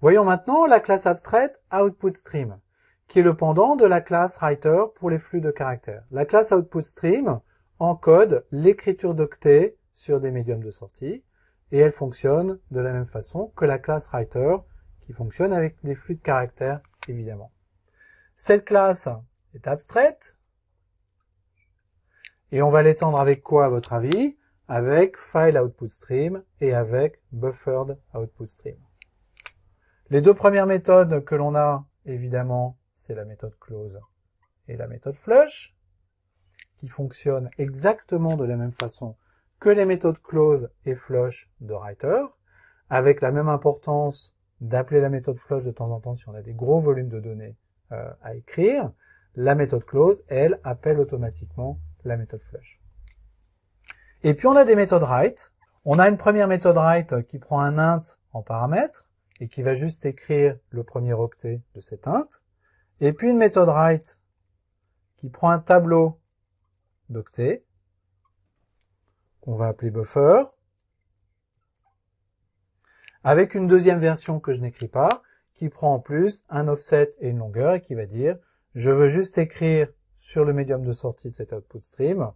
Voyons maintenant la classe abstraite OutputStream, qui est le pendant de la classe Writer pour les flux de caractères. La classe OutputStream encode l'écriture d'octets sur des médiums de sortie, et elle fonctionne de la même façon que la classe Writer, qui fonctionne avec des flux de caractères, évidemment. Cette classe est abstraite, et on va l'étendre avec quoi, à votre avis? Avec FileOutputStream et avec BufferedOutputStream. Les deux premières méthodes que l'on a, évidemment, c'est la méthode close et la méthode flush, qui fonctionnent exactement de la même façon que les méthodes close et flush de Writer, avec la même importance d'appeler la méthode flush de temps en temps si on a des gros volumes de données à écrire. La méthode close, elle, appelle automatiquement la méthode flush. Et puis on a des méthodes write. On a une première méthode write qui prend un int en paramètre et qui va juste écrire le premier octet de cet int. Et puis une méthode write qui prend un tableau d'octets qu'on va appeler buffer, avec une deuxième version que je n'écris pas, qui prend en plus un offset et une longueur et qui va dire je veux juste écrire sur le médium de sortie de cet output stream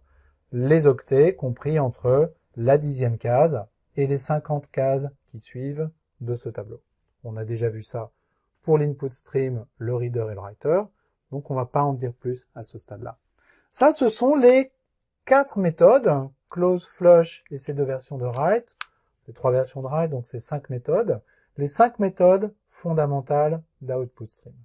les octets compris entre la 10e case et les 50 cases qui suivent de ce tableau. On a déjà vu ça pour l'input stream, le reader et le writer, donc on va pas en dire plus à ce stade-là. Ça, ce sont les 4 méthodes, close, flush et ces deux versions de write, les 3 versions de write, donc c'est 5 méthodes, les 5 méthodes fondamentales d'output stream.